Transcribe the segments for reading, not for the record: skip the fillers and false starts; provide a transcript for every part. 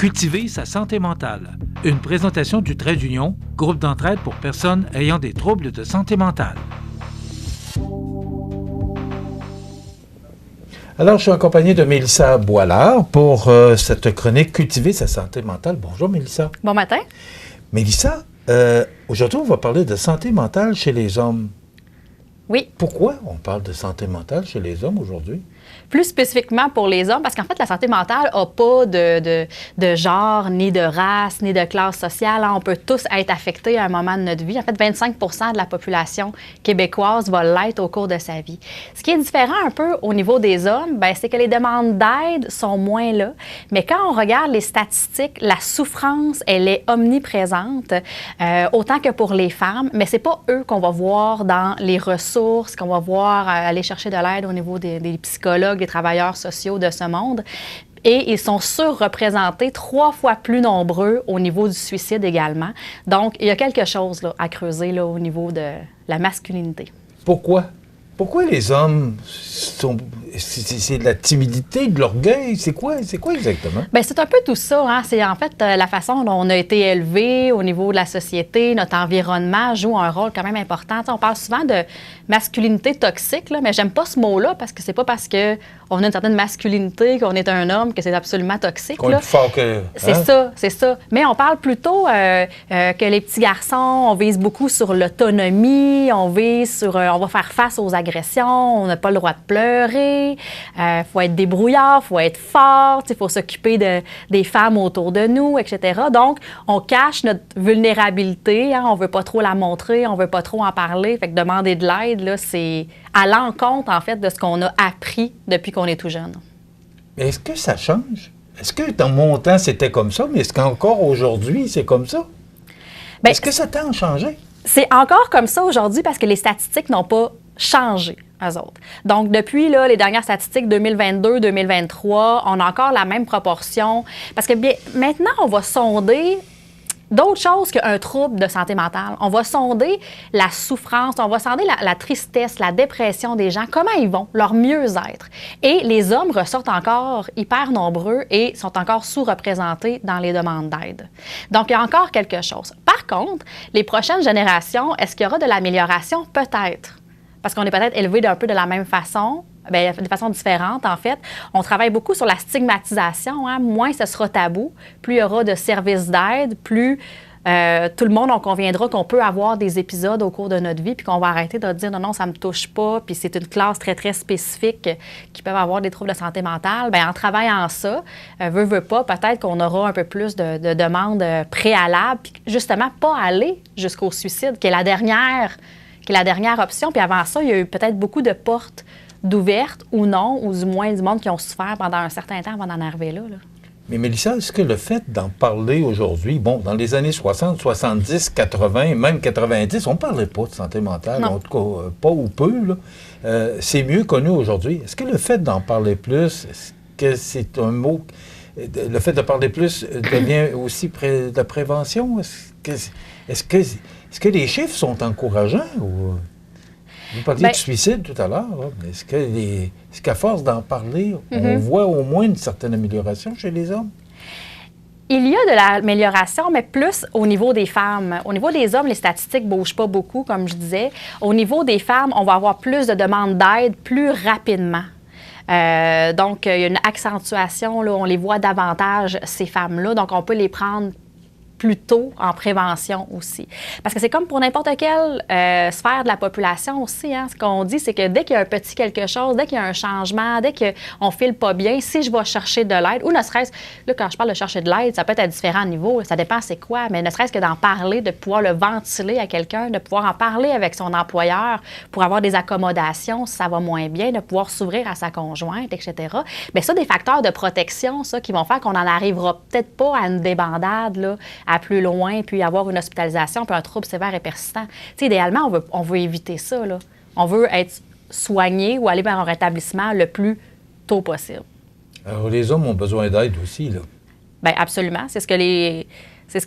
Cultiver sa santé mentale. Une présentation du Trait d'Union, groupe d'entraide pour personnes ayant des troubles de santé mentale. Alors, je suis accompagné de Mélissa Boilard pour cette chronique Cultiver sa santé mentale. Bonjour, Mélissa. Bon matin. Mélissa, aujourd'hui, on va parler de santé mentale chez les hommes. Oui. Pourquoi on parle de santé mentale chez les hommes aujourd'hui? Plus spécifiquement pour les hommes, parce qu'en fait, la santé mentale n'a pas de genre, ni de race, ni de classe sociale. On peut tous être affectés à un moment de notre vie. En fait, 25 de la population québécoise va l'être au cours de sa vie. Ce qui est différent un peu au niveau des hommes, c'est que les demandes d'aide sont moins là. Mais quand on regarde les statistiques, la souffrance, elle est omniprésente, autant que pour les femmes. Mais c'est pas eux qu'on va voir dans les ressources, qu'on va voir aller chercher de l'aide au niveau des psychologues, des travailleurs sociaux de ce monde. Et ils sont surreprésentés 3 fois plus nombreux au niveau du suicide également. Donc, il y a quelque chose là, à creuser là, au niveau de la masculinité. Pourquoi? Pourquoi les hommes sont... C'est de la timidité, de l'orgueil? C'est quoi exactement? Bien, c'est un peu tout ça. Hein? C'est en fait la façon dont on a été élevé au niveau de la société. Notre environnement joue un rôle quand même important. T'sais, on parle souvent de masculinité toxique, là, mais j'aime pas ce mot-là parce que c'est pas parce qu'on a une certaine masculinité, qu'on est un homme, que c'est absolument toxique. Qu'on est plus fort que... Hein? C'est ça. Mais on parle plutôt que les petits garçons, on vise beaucoup sur l'autonomie, on vise sur... on va faire face aux agressions, on n'a pas le droit de pleurer. Il faut être débrouillard, il faut être fort, il faut s'occuper des femmes autour de nous, etc. Donc, on cache notre vulnérabilité, hein, on ne veut pas trop la montrer, on ne veut pas trop en parler. Fait que demander de l'aide, là, c'est à l'encontre, en fait, de ce qu'on a appris depuis qu'on est tout jeune. Mais est-ce que ça change? Est-ce que dans mon temps, c'était comme ça, mais est-ce qu'encore aujourd'hui, c'est comme ça? Bien, est-ce que ça tend à changer? C'est encore comme ça aujourd'hui parce que les statistiques n'ont pas changé. Eux autres. Donc, depuis là, les dernières statistiques 2022-2023, on a encore la même proportion. Parce que bien, maintenant, on va sonder d'autres choses qu'un trouble de santé mentale. On va sonder la souffrance, on va sonder la tristesse, la dépression des gens, comment ils vont, leur mieux-être. Et les hommes ressortent encore hyper nombreux et sont encore sous-représentés dans les demandes d'aide. Donc, il y a encore quelque chose. Par contre, les prochaines générations, est-ce qu'il y aura de l'amélioration? Peut-être. Parce qu'on est peut-être élevé d'un peu de la même façon, de façon différente, en fait. On travaille beaucoup sur la stigmatisation. Hein? Moins ce sera tabou, plus il y aura de services d'aide, plus tout le monde, on conviendra qu'on peut avoir des épisodes au cours de notre vie, puis qu'on va arrêter de dire non, ça ne me touche pas, puis c'est une classe très, très spécifique qui peuvent avoir des troubles de santé mentale. Bien, en travaillant ça, veut pas, peut-être qu'on aura un peu plus de demandes préalables, puis justement, pas aller jusqu'au suicide, qui est la dernière option. Puis avant ça, il y a eu peut-être beaucoup de portes d'ouvertes ou non, ou du moins du monde qui ont souffert pendant un certain temps avant d'en arriver là. Mais Mélissa, est-ce que le fait d'en parler aujourd'hui, dans les années 60, 70, 80, même 90, on ne parlait pas de santé mentale, non. En tout cas, pas ou peu, là. C'est mieux connu aujourd'hui. Est-ce que le fait d'en parler plus, est-ce que c'est un mot... Le fait de parler plus devient aussi de la prévention? Est-ce que les chiffres sont encourageants? Ou... Vous parliez de suicide tout à l'heure. Est-ce qu'à force d'en parler, on voit au moins une certaine amélioration chez les hommes? Il y a de l'amélioration, mais plus au niveau des femmes. Au niveau des hommes, les statistiques ne bougent pas beaucoup, comme je disais. Au niveau des femmes, on va avoir plus de demandes d'aide plus rapidement. Donc, il y a une accentuation, là, on les voit davantage, ces femmes-là. Donc, on peut les prendre plus tôt en prévention aussi. Parce que c'est comme pour n'importe quelle sphère de la population aussi. Hein. Ce qu'on dit, c'est que dès qu'il y a un petit quelque chose, dès qu'il y a un changement, dès qu'on ne file pas bien, si je vais chercher de l'aide, ou ne serait-ce, là, quand je parle de chercher de l'aide, ça peut être à différents niveaux, ça dépend c'est quoi, mais ne serait-ce que d'en parler, de pouvoir le ventiler à quelqu'un, de pouvoir en parler avec son employeur pour avoir des accommodations si ça va moins bien, de pouvoir s'ouvrir à sa conjointe, etc. Bien, ça, des facteurs de protection, ça, qui vont faire qu'on n'en arrivera peut-être pas à une débandade, là, à plus loin, puis avoir une hospitalisation, puis un trouble sévère et persistant. T'sais, idéalement, on veut éviter ça, là. On veut être soigné ou aller vers un rétablissement le plus tôt possible. Alors, les hommes ont besoin d'aide aussi, là. Bien, absolument. C'est ce que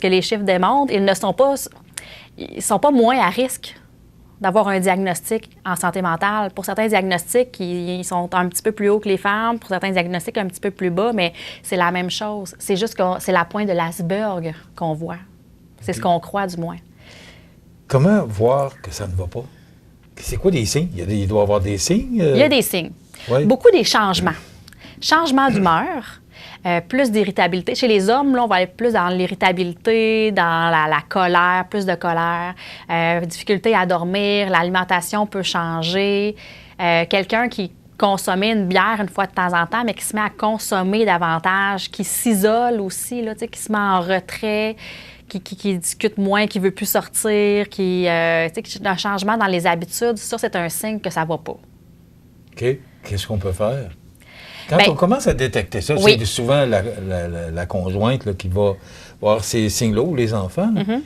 les chiffres démontrent. Ils sont pas moins à risque d'avoir un diagnostic en santé mentale. Pour certains diagnostics, ils sont un petit peu plus hauts que les femmes, pour certains diagnostics, un petit peu plus bas, mais c'est la même chose. C'est juste que c'est la pointe de l'iceberg qu'on voit. C'est ce qu'on croit, du moins. Comment voir que ça ne va pas? C'est quoi les signes? Il doit y avoir des signes? Il y a des signes. Oui. Beaucoup des changements. Changement d'humeur, plus d'irritabilité. Chez les hommes, là, on va aller plus dans l'irritabilité, dans la colère, plus de colère, difficulté à dormir, l'alimentation peut changer. Quelqu'un qui consommait une bière une fois de temps en temps, mais qui se met à consommer davantage, qui s'isole aussi, là, qui se met en retrait, qui discute moins, qui ne veut plus sortir, un changement dans les habitudes, ça, c'est un signe que ça ne va pas. OK. Qu'est-ce qu'on peut faire? Quand Bien, on commence à détecter ça, oui. c'est souvent la conjointe là, qui va voir ces signes-là, ou les enfants. Là. Mm-hmm.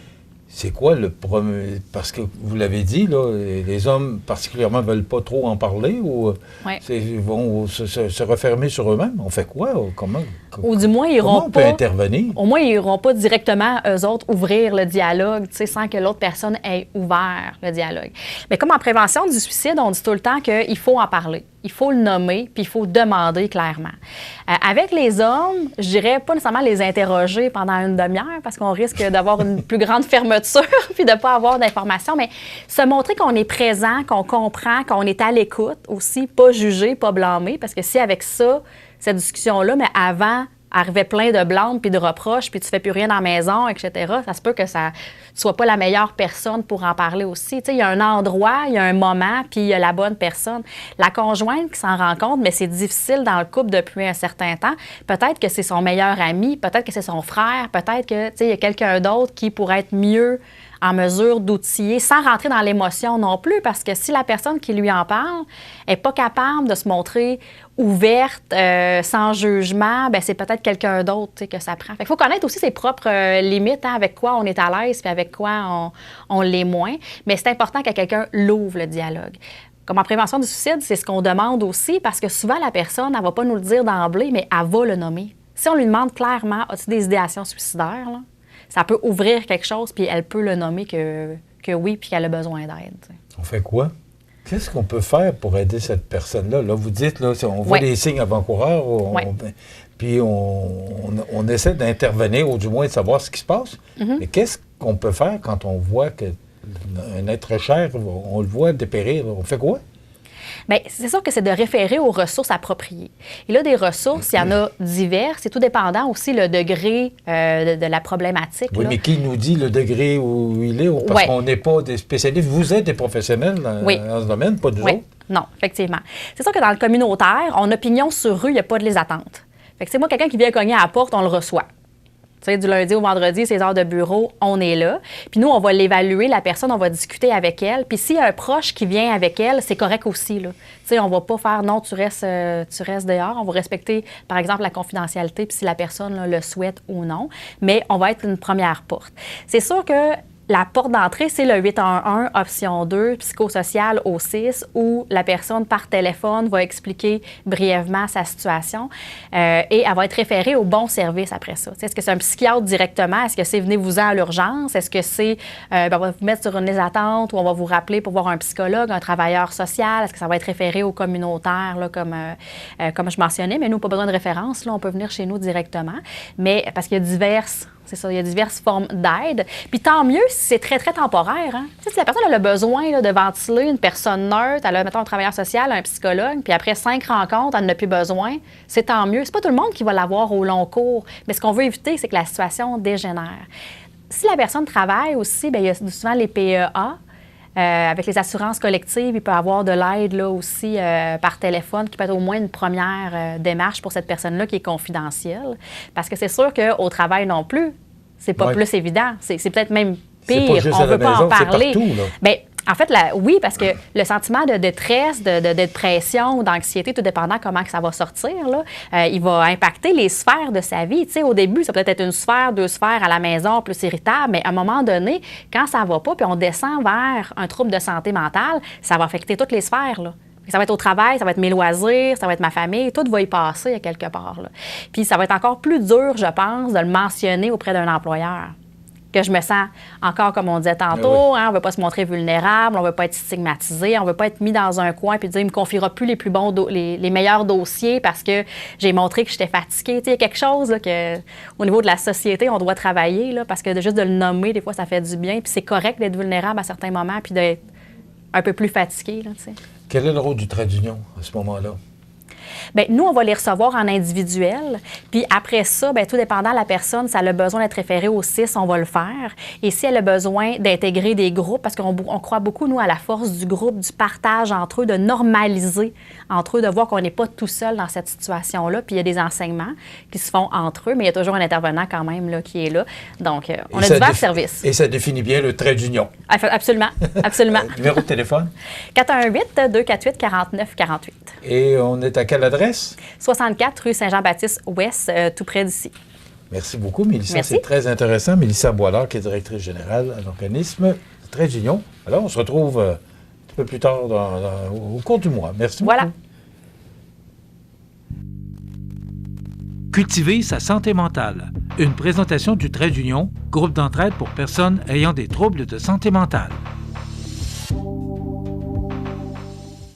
C'est quoi le premier... Parce que vous l'avez dit, là, les hommes particulièrement ne veulent pas trop en parler ou Oui. ils vont se refermer sur eux-mêmes. On fait quoi? Comment Ou du moins, ils comment iront on peut pas... intervenir? Au moins, ils n'iront pas directement, eux autres, ouvrir le dialogue, sans que l'autre personne ait ouvert le dialogue. Mais comme en prévention du suicide, on dit tout le temps qu'il faut en parler. Il faut le nommer, puis il faut demander clairement. Avec les hommes, je dirais pas nécessairement les interroger pendant une demi-heure, parce qu'on risque d'avoir une plus grande fermeture, puis de ne pas avoir d'informations, mais se montrer qu'on est présent, qu'on comprend, qu'on est à l'écoute aussi, pas juger, pas blâmer, parce que si avec ça, cette discussion-là, mais avant, arrivait plein de blâmes puis de reproches, puis tu fais plus rien dans la maison, etc., ça se peut que ça ne soit pas la meilleure personne pour en parler aussi. Tu sais, il y a un endroit, il y a un moment, puis il y a la bonne personne. La conjointe qui s'en rend compte, mais c'est difficile dans le couple depuis un certain temps. Peut-être que c'est son meilleur ami, peut-être que c'est son frère, peut-être que, tu sais, il y a quelqu'un d'autre qui pourrait être mieux en mesure d'outiller, sans rentrer dans l'émotion non plus, parce que si la personne qui lui en parle n'est pas capable de se montrer ouverte, sans jugement, bien, c'est peut-être quelqu'un d'autre que ça prend. Il faut connaître aussi ses propres limites, avec quoi on est à l'aise puis avec quoi on l'est moins. Mais c'est important que quelqu'un l'ouvre, le dialogue. Comme en prévention du suicide, c'est ce qu'on demande aussi, parce que souvent, la personne, elle ne va pas nous le dire d'emblée, mais elle va le nommer. Si on lui demande clairement, as-tu des idéations suicidaires, là? Ça peut ouvrir quelque chose, puis elle peut le nommer que oui, puis qu'elle a besoin d'aide. T'sais. On fait quoi? Qu'est-ce qu'on peut faire pour aider cette personne-là? Là, vous dites, là, on voit les signes avant-coureurs, puis on essaie d'intervenir, ou du moins de savoir ce qui se passe. Mm-hmm. Mais qu'est-ce qu'on peut faire quand on voit qu'un être cher, on le voit dépérir? On fait quoi? Bien, c'est sûr que c'est de référer aux ressources appropriées. Et là, des ressources, il y en a diverses. C'est tout dépendant aussi le degré de la problématique. Oui, là. mais qui nous dit le degré où il est? Parce qu'on n'est pas des spécialistes. Vous êtes des professionnels dans ce domaine, pas nous autres? Non, effectivement. C'est sûr que dans le communautaire, on a pignon sur rue, il n'y a pas de les attentes. Fait que c'est moi, quelqu'un qui vient cogner à la porte, on le reçoit. Tu sais, du lundi au vendredi, ses heures de bureau, on est là. Puis nous, on va l'évaluer, la personne, on va discuter avec elle. Puis s'il y a un proche qui vient avec elle, c'est correct aussi, là. Tu sais, on va pas faire « non, tu restes dehors ». On va respecter, par exemple, la confidentialité, puis si la personne là, le souhaite ou non. Mais on va être une première porte. C'est sûr que la porte d'entrée, c'est le 811, option 2, psychosocial au 6, où la personne, par téléphone, va expliquer brièvement sa situation et elle va être référée au bon service après ça. Est-ce que c'est un psychiatre directement? Est-ce que c'est venez-vous-en à l'urgence? Est-ce que c'est on va vous mettre sur une liste d'attente ou on va vous rappeler pour voir un psychologue, un travailleur social? Est-ce que ça va être référé au communautaire, là, comme je mentionnais? Mais nous, pas besoin de référence. Là, on peut venir chez nous directement. Mais parce qu'il y a il y a diverses formes d'aide. Puis tant mieux si c'est très, très temporaire. Hein? Tu sais, si la personne a le besoin là, de ventiler une personne neutre, elle a, mettons, un travailleur social, un psychologue, puis après 5 rencontres, elle n'en a plus besoin, c'est tant mieux. C'est pas tout le monde qui va l'avoir au long cours. Mais ce qu'on veut éviter, c'est que la situation dégénère. Si la personne travaille aussi, bien, il y a souvent les PEA. Avec les assurances collectives, il peut y avoir de l'aide là aussi par téléphone qui peut être au moins une première démarche pour cette personne-là qui est confidentielle. Parce que c'est sûr qu'au travail non plus, c'est pas plus évident. C'est peut-être même pire. C'est pas juste on à la veut pas maison, en parler. c'est partout, là. Bien, en fait, oui, parce que le sentiment de détresse, de dépression ou d'anxiété, tout dépendant comment que ça va sortir, là, il va impacter les sphères de sa vie. Tu sais, au début, ça peut être une sphère, 2 sphères à la maison, plus irritable, mais à un moment donné, quand ça va pas, puis on descend vers un trouble de santé mentale, ça va affecter toutes les sphères, là. Ça va être au travail, ça va être mes loisirs, ça va être ma famille, tout va y passer à quelque part, là. Puis ça va être encore plus dur, je pense, de le mentionner auprès d'un employeur. que je me sens encore, comme on disait tantôt, hein, on ne veut pas se montrer vulnérable, on ne veut pas être stigmatisé, on ne veut pas être mis dans un coin et dire, il ne me confiera plus les meilleurs dossiers parce que j'ai montré que j'étais fatiguée. Il y a quelque chose là, que, au niveau de la société, on doit travailler là, parce que juste de le nommer, des fois, ça fait du bien. Puis c'est correct d'être vulnérable à certains moments puis d'être un peu plus fatigué. Là, quel est le rôle du trait d'union à ce moment-là? Bien, nous, on va les recevoir en individuel. Puis après ça, bien, tout dépendant de la personne, si elle a besoin d'être référée au CIS, on va le faire. Et si elle a besoin d'intégrer des groupes, parce qu'on croit beaucoup, nous, à la force du groupe, du partage entre eux, de normaliser entre eux, de voir qu'on n'est pas tout seul dans cette situation-là. Puis il y a des enseignements qui se font entre eux, mais il y a toujours un intervenant quand même là, qui est là. Donc, on a divers services. Et ça définit bien le trait d'union. Absolument, absolument. Numéro de téléphone? 418-248-4948. Et on est à quelle adresse? 64 rue Saint-Jean-Baptiste-Ouest, tout près d'ici. Merci beaucoup, Mélissa. Merci. C'est très intéressant. Mélissa Boilard, qui est directrice générale à l'organisme Trait d'Union. Alors, on se retrouve un petit peu plus tard au cours du mois. Merci beaucoup. Voilà. Cultiver sa santé mentale. Une présentation du Trait d'Union, groupe d'entraide pour personnes ayant des troubles de santé mentale.